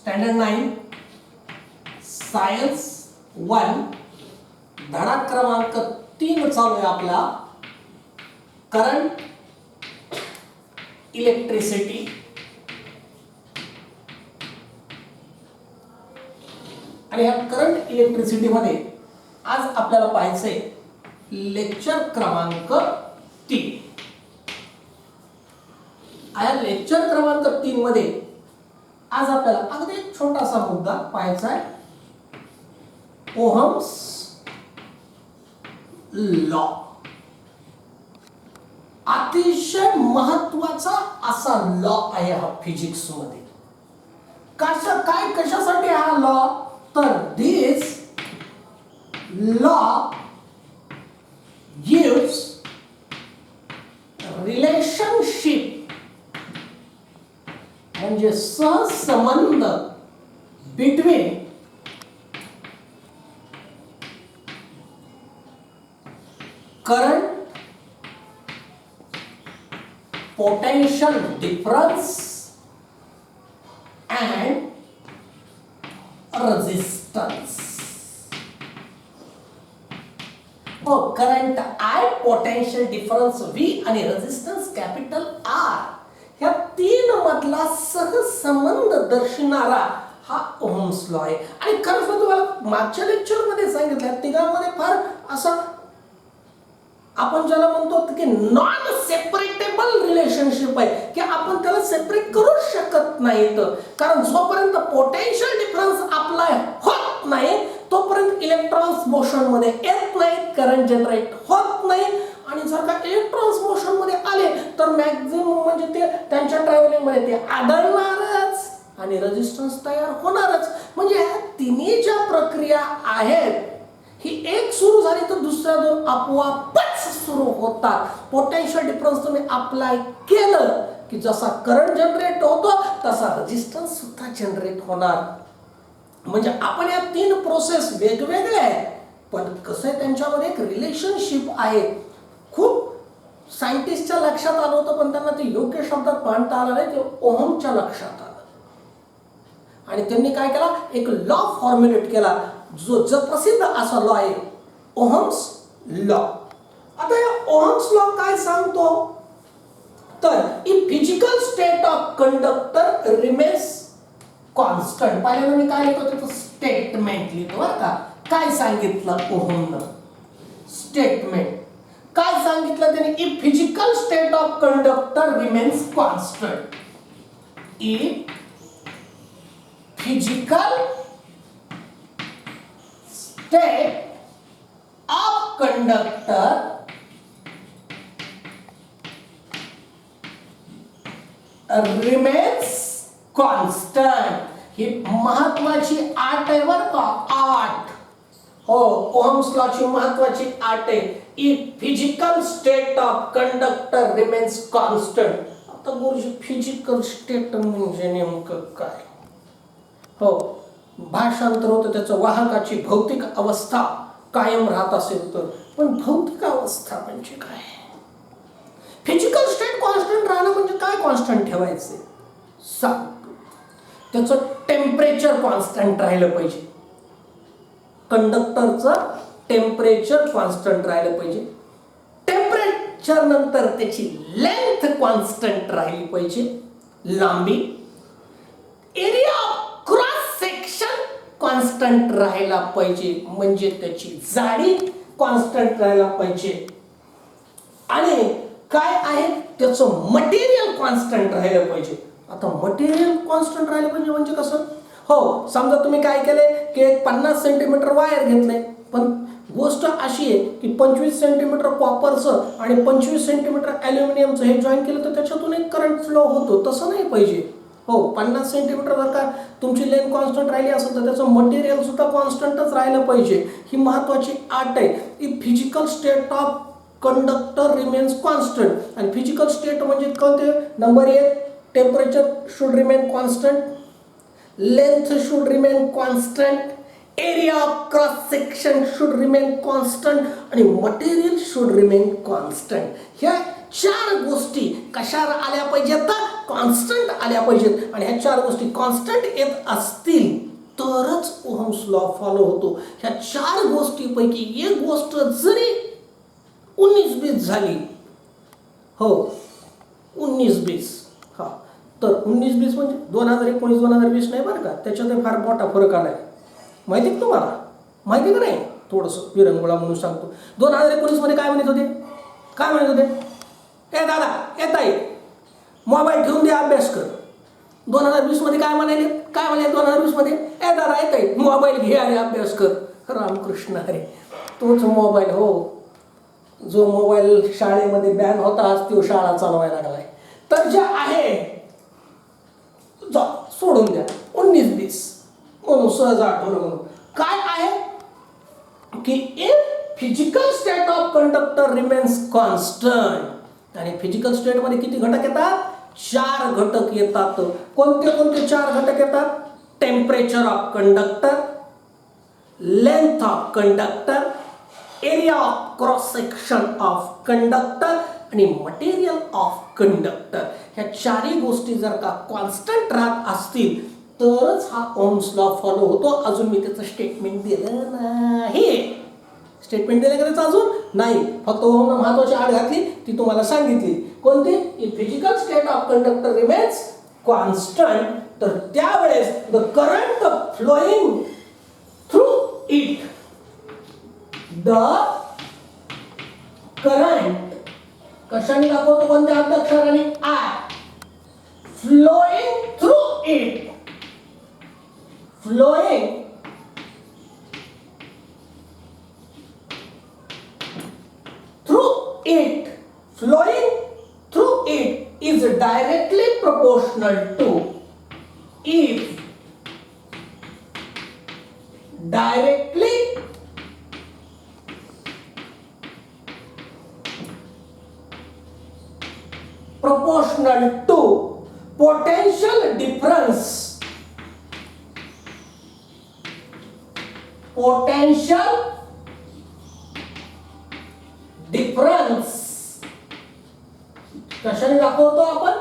Standard 9 science 1 धडा क्रमांक 3 चालू आहे आपला. करंट, इलेक्ट्रिसिटी आणि ह्या करंट इलेक्ट्रिसिटी मध्ये आज आपल्याला पाहायचंय लेक्चर क्रमांक 3. या लेक्चर क्रमांक 3 मध्ये आज आपल्याला अगदी एक छोटासा मुद्दा पाहायचा आहे. Ohm's law. अतिशय महत्वाचा असा लॉ आहे हा फिजिक्स मध्ये. कशासाठी हा लॉ? तर दिस लॉ gives relationship म्हणजे सहसंबंध between current, potential difference and resistance. Current I, potential difference V आणि रेझिस्टन्स कॅपिटल R ह्या तीन मधला सहसंबंध दर्शविणारा हा ओहम्स लॉ आहे. आणि खरंच मी तुम्हाला मागच्या लेक्चर मध्ये सांगितलं तिघांमध्ये फार असं आपण ज्याला म्हणतो की नॉन सेपरेटेबल रिलेशनशिप आहे की आपण त्याला सेपरेट करू शकत नाहीत. कारण जोपर्यंत पोटेन्शियल डिफरन्स अप्लाय होत नाही तोपर्यंत इलेक्ट्रॉन्स मोशन मध्ये येत नाहीत, करंट जनरेट होत नाही. आणि जर का इलेक्ट्रॉन्स मोशन मध्ये आले तर मॅक्झिमम म्हणजे ते त्यांच्या ट्रॅव्हलिंग मध्ये ते आढळणारच आणि रेझिस्टन्स तयार होणारच. म्हणजे ह्या तिन्ही ज्या प्रक्रिया आहेत ही एक सुरू झाली तर दुसऱ्या दोन आपोआपच सुरू होतात. पोटेन्शियल डिफरन्स तुम्ही अप्लाय केलं की जसा करंट जनरेट होतो तसा रेझिस्टन्स सुद्धा जनरेट होणार. म्हणजे आपण या तीन प्रोसेस वेगवेगळ्या आहेत पण कसं आहे त्यांच्यामध्ये एक रिलेशनशिप आहे. खूप सायंटिस्टच्या लक्षात आलं होतं पण त्यांना ते योग्य शब्दात मांडता आलं नाही. ते ओहमच्या लक्षात आलं आणि त्यांनी काय केला एक लॉ फॉर्म्युलेट केला जो प्रसिद्ध असा लॉ आहे ओहम्स लॉ. आता या ओहम्स लॉ काय सांगतो तर in physical state of conductor remains constant. पहिल्यांदा मी काय लिहितो त्याचं स्टेटमेंट लिहितो बरं का. काय सांगितलं ओहमनं? स्टेटमेंट काय सांगितलं त्याने? If physical state of conductor remains constant. If physical state of conductor remains constant. ही महत्वाची आट आहे बरं का. आट हो ओहम्स लॉची महत्वाची आट आहे. If physical state of conductor remains constant. आता गुरुजी फिजिकल स्टेट म्हणजे नेमकं काय? हो भाषांतर होतं त्याचं वाहकाची भौतिक अवस्था कायम राहत असेल तर. पण भौतिक अवस्था म्हणजे काय? फिजिकल स्टेट कॉन्स्टंट राहणं म्हणजे काय कॉन्स्टंट ठेवायचे सांगतो. त्याचं टेम्परेचर कॉन्स्टंट राहिलं पाहिजे. कंडक्टरचं टेम्परेचर कॉन्स्टंट राहिलं पाहिजे. टेम्परेचर नंतर त्याची लेंथ कॉन्स्टंट राहिली पाहिजे. लांबी area of cross section constant राहायला पाहिजे म्हणजे त्याची जाडी कॉन्स्टंट राहायला पाहिजे. आणि काय आहे त्याचं मटेरियल कॉन्स्टंट राहिलं पाहिजे. आता मटेरियल कॉन्स्टंट राहिलं पाहिजे म्हणजे कसं? हो समजा तुम्ही काय केलंय की एक 50 सेंटीमीटर वायर घेतलंय पण गोष्ट अशी आहे की 25 सेंटीमीटर कॉपरचं आणि 25 सेंटीमीटर ॲल्युमिनियमचं हे जॉईन केलं तर त्याच्यातून एक करंट फ्लो होतो. तसं नाही पाहिजे. हो 50 सेंटीमीटर जर का तुमची लेंथ कॉन्स्टंट राहिली असेल तर त्याचं मटेरियल सुद्धा कॉन्स्टंटच राहिलं पाहिजे. ही महत्वाची आट आहे. If physical state of conductor remains constant. आणि फिजिकल स्टेट म्हणजे कोणते? Number 1 temperature should remain constant, length should remain constant, area of cross section should remain constant आणि मटेरियल शुड रिमेन कॉन्स्टंट. ह्या चार गोष्टी कशावर आल्या पाहिजेत? कॉन्स्टंट आल्या पाहिजेत आणि ह्या 4 गोष्टी कॉन्स्टंट येत असतील तरच ओहम्स लॉ फॉलो होतो. ह्या 4 गोष्टीपैकी एक गोष्ट जरी 19-20 झाली, हो 19-20, हा तर 19-20 म्हणजे 2019-2020 नाही बरं का, त्याच्यात फार मोठा फरक आलाय. माहिती का तुम्हाला? माहिती का नाही? थोडंसं विरंगुळा म्हणून सांगतो. 2019 मध्ये काय म्हणत होते? काय म्हणत होते? ए दादा, ए ताई, मोबाईल ठेवून दे, अभ्यास कर. 2020 मध्ये काय म्हणाले? काय म्हणाले 2020 मध्ये? ए दादा, ए ताई, मोबाईल घे आणि अभ्यास कर. रामकृष्ण हरे. तोच मोबाईल, हो, जो मोबाईल शाळेमध्ये बॅन होता, आज तो शाळा चालवायला लागलाय. तर जे आहे सोडून द्या 19-20 म्हणून सहज आठवलं म्हणून. काय आहे की if physical state of conductor remains constant, आणि फिजिकल स्टेट मध्ये किती घटक येतात? 4 घटक येतात. कोणते कोणते 4 घटक येतात? Temperature of conductor, length of conductor, area of cross section of conductor आणि मटेरियल ऑफ कंडक्टर. ह्या 4 गोष्टी जर का कॉन्स्टंट राहत असतील तरच हा ओहम्स लॉ फॉलो होतो. अजून मी त्याचं स्टेटमेंट दिलं नाही. स्टेटमेंट दिलं का त्याचं अजून नाही, फक्त ओहमनं महत्वाची आड घातली, ती तुम्हाला सांगितली. कोणती? If physical state of conductor remains constant, तर त्यावेळेस the current flowing through it, the current कशाने दाखवतो? कोणत्या अक्षराने? I. Flowing through it, flowing through it, flowing through it is directly proportional to, if directly proportional to potential difference, potential difference कशाने दाखवतो आपण?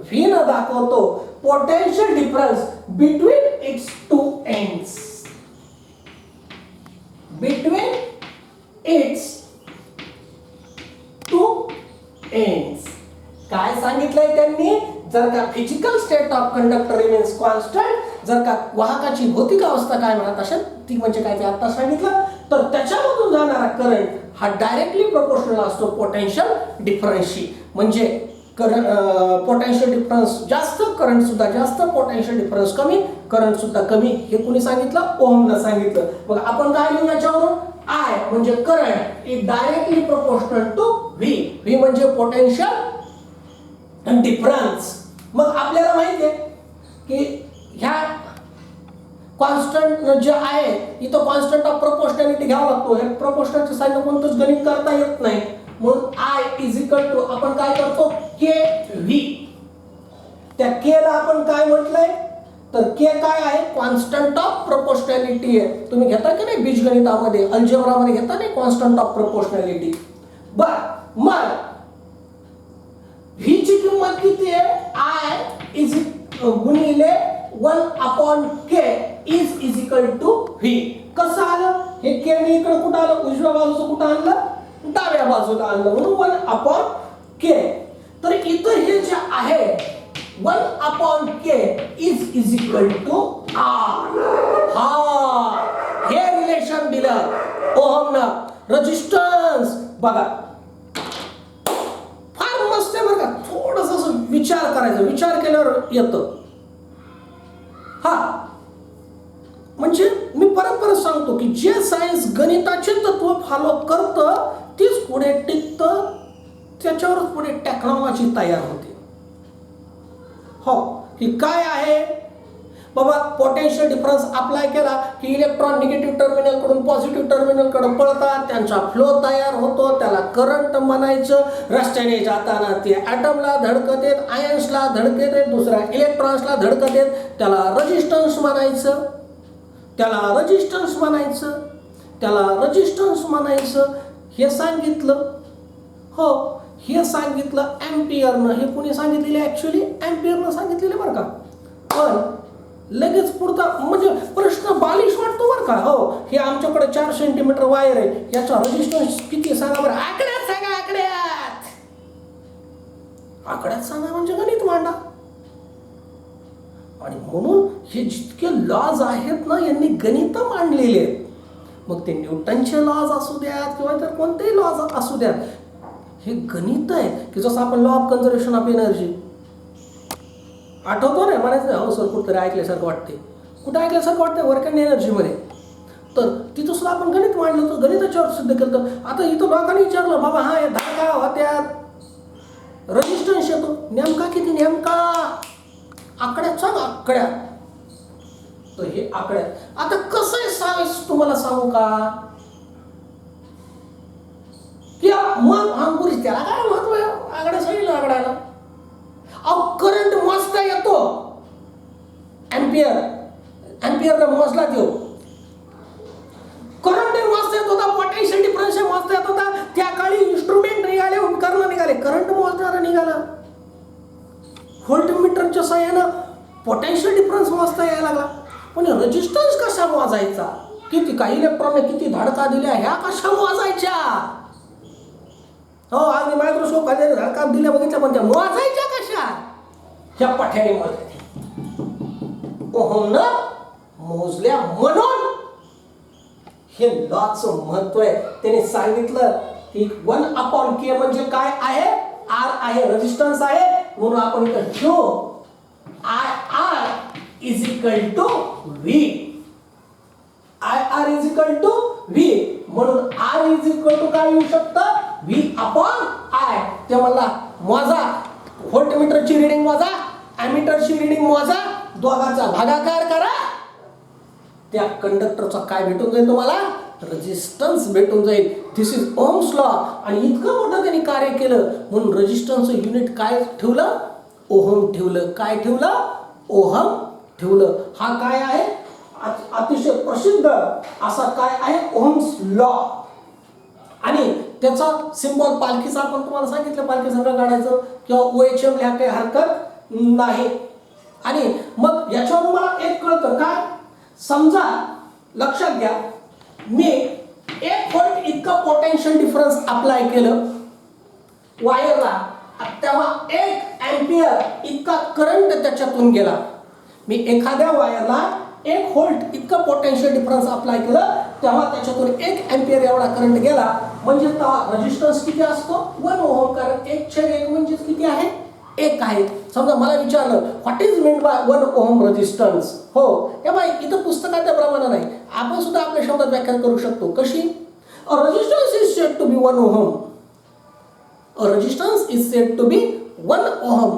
V न दाखवतो. potential difference between its two ends, between its two ends. काय सांगितलंय त्यांनी? जर का physical state of conductor remains constant, जर का वाहकाची भौतिक अवस्था काय म्हणत असेल ती म्हणजे काय ते आता सांगितलं, तर त्याच्यामधून जाणारा करंट हा डायरेक्टली प्रोपोर्शनल असतो पोटेन्शियल डिफरन्सशी. म्हणजे पोटेन्शियल डिफरन्स जास्त, करंट सुद्धा जास्त, पोटेन्शियल डिफरन्स कमी, करंट सुद्धा कमी. हे कोणी सांगितलं? ओहमनं सांगितलं. मग आपण काय लिहू याच्यावरून? आय म्हणजे current is directly proportional to V. V म्हणजे पोटेन्शियल डिफरन्स. मग आपल्याला माहिती आहे की ह्या कॉन्स्टंट जे आहे इथं कॉन्स्टंट ऑफ प्रोपोर्शनॅलिटी घ्यावा लागतो. हे प्रोपोर्शनलच्या साईडनं कोणतंच गणित करता येत नाही. म्हणून आय इज इक्वल टू आपण काय करतो? K V. त्या के ला आपण काय म्हटलंय? तर के काय आहे? कॉन्स्टंट ऑफ प्रोपोर्शनॅलिटी आहे. तुम्ही घेता की नाही बीजगणितामध्ये, अल्जेब्रामध्ये घेता नाही कॉन्स्टंट ऑफ प्रोपोर्शनॅलिटी. बर, मग व्ही ची किंमत किती आहे? आय इज गुणिले 1/k is equal to V. कसं आलं हे? के मी इकडे कुठं आलं? उजव्या बाजूचं कुठं आणलं? डाव्या बाजूला आणलं, म्हणून 1/k. तर इथं हे जे आहे 1/k is equal to R. हा, हे रिलेशन दिलं ओहमनं. रेजिस्टन्स बघा फार मस्त आहे बरं का. थोडंसं विचार करायचा, विचार केल्यावर येतं. हा म्हणजे मी परत परत सांगतो की जे सायन्स गणिताचे तत्व फॉलो करतं तीच पुढे टिकतं, त्याच्यावरच पुढे टेक्नॉलॉजी तयार होते. हो, की काय आहे बाबा? पोटेन्शियल डिफरन्स अप्लाय केला की इलेक्ट्रॉन निगेटिव्ह टर्मिनल कडून पॉझिटिव्ह टर्मिनल कडे पळतात, त्यांचा फ्लो तयार होतो, त्याला करंट म्हणायचं. रस्त्याने जाताना ते ॲटमला धडकतेत, आयन्सला धडकतेत, दुसऱ्या इलेक्ट्रॉन्सला धडकतेत, त्याला रेजिस्टन्स म्हणायचं, त्याला रेजिस्टन्स म्हणायचं, त्याला रेजिस्टन्स म्हणायचं. हे सांगितलं. हो, हे सांगितलं अँपियरनं. हे कोणी सांगितलेले? ॲक्च्युली अँपियरनं सांगितलेले बरं का. पण लगेच पुढचा म्हणजे प्रश्न बालिश वाटतो बरं का. हो, हे आमच्याकडे 4 सेंटीमीटर वायर आहे, याचा रेजिस्टन्स किती सांगा बरं. आकड्यात सांगा, आकड्यात. आकड्यात सांगा म्हणजे गणित मांडा. आणि म्हणून हे जितके लॉज आहेत ना, यांनी गणित मांडलेले आहेत. मग ते न्यूटनचे लॉज असू द्यात किंवा इतर कोणतेही लॉज असू द्यात, हे गणित आहे. की जसं आपण law of conservation of energy आठवतो ना, म्हणायचं हो सर कुठंतरी ऐकल्यासारखं वाटते. कुठं ऐकल्यासारखं वाटतं? वर्क अँड एनर्जीमध्ये. तर तिथं सुद्धा आपण गणित मांडलं होतं, गणिताच्यावर सिद्ध केलं होतं. आता इथं लोकांनी विचारलं बाबा हा या धागा होत्यात, रेजिस्टन्स येतो नेमका किती, नेमका आकड्यात सांग, आकड्यात. तर हे आकड्यात. आता कसं आहे सावेस तुम्हाला सांगू का? की मग अंकुरी त्याला काय महत्व आहे? आकड्या सांगितलं आकड्याला. अहो करंट मोजता येतो, अँपियर, अँपियरला मोजला तो. करंट मोजता येत होता, पोटेन्शियल डिफरन्स मोजता येत होता. त्या काळी इन्स्ट्रुमेंट निघाले, उपकरण निघाले, करंट मोजणारा निघाला. व्होल्टमीटरच्या सहाय्यानं पोटेन्शियल डिफरन्स मोजता यायला लागला. पण रेजिस्टन्स कसा मोजायचा? किती काही इलेक्ट्रॉनने किती धडका दिल्या, ह्या कशा मोजायच्या? हो, आम्ही मायक्रोस्कोप खाली धडका दिल्या बघितल्या, पण त्या मोजायच्या कशा? ह्या पठ्याने मोजल्या, ओहमनं मोजल्या. म्हणून हे लॉचं महत्व आहे. त्याने सांगितलं की 1/k म्हणजे काय आहे? R आहे, रेजिस्टन्स आहे. म्हणून आपण इथं ठेवू IR is equal to V. IR is equal to V. म्हणून R इज इक्वल टू काय येऊ शकतं? V/I. ते मला मोजा, व्होल्टमीटरची रिडिंग मोजा, अॅमीटरची रिडिंग मोजा, दोघांचा भागाकार करा. त्या कंडक्टरचा काय भेटून जाईल तुम्हाला? रेजिस्टन्स भेटून जाईल. दिस इज ओम्स लॉ. आणि इतकं मोठं त्यांनी कार्य केलं म्हणून रेजिस्टन्सचं युनिट काय ठेवलं? ओहम ठेवलं. काय ठेवलं? ओहम ठेवलं. हा काय आहे? अतिशय प्रसिद्ध असा काय आहे? Ohm's law. आणि त्याचा सिम्बॉल पालखीचा आपण तुम्हाला सांगितलं, पालखीसारखं काढायचं किंवा OHM लिहा, काही हरकत नाही. आणि मग याच्यावर मला एक कळतं काय? समजा लक्षात घ्या, मी 1 व्होल्ट इतकं पोटेन्शियल डिफरन्स अप्लाय केलं वायरला, तेव्हा 1 अँपियर इतका करंट त्याच्यातून गेला. मी एखाद्या वायरला 1 व्होल्ट इतकं पोटेन्शियल डिफरन्स अप्लाय केलं, तेव्हा त्याच्यातून 1 अँपियर एवढा करंट गेला. म्हणजे रेजिस्टन्स किती असतो? 1 ओहम. कारण 1/1 म्हणजे किती आहे? 1 आहे. समजा मला विचारलं what is mean by 1 ohm resistance? हो, हे बाई इथं पुस्तकात प्रमाणे नाही, आपण सुद्धा आपल्या शब्दात व्याख्या करू शकतो. कशी? A resistance is said to be 1 ohm. A resistance is said to be 1 ohm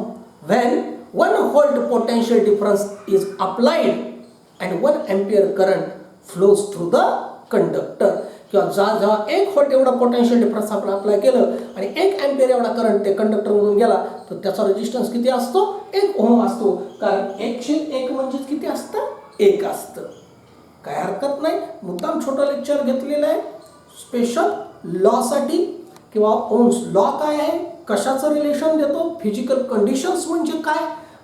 when 1 volt potential difference is applied and 1 ampere current flows through the conductor. किंवा जेव्हा 1 व्होल्ट एवढा पोटेन्शियल डिफरन्स आपण अप्लाय केलं आणि 1 ampere एवढा current ते कंडक्टरमधून गेला, तर त्याचा रेजिस्टन्स किती असतो? 1 ओहम असतो. कारण 1/1 म्हणजे किती असतं? 1 असतं. काय हरकत नाही. मुद्दाम छोटं लेक्चर घेतलेलं आहे स्पेशल लॉसाठी. किंवा ओम्स लॉ काय आहे, कशाचं रिलेशन देतो, फिजिकल कंडिशन्स म्हणजे काय,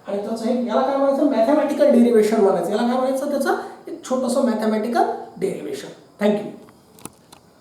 आणि त्याचं एक याला काय म्हणायचं? मॅथमॅटिकल डेरिव्हेशन म्हणायचं. याला काय म्हणायचं? त्याचं एक छोटंसं मॅथमॅटिकल डेरिव्हेशन. थँक्यू.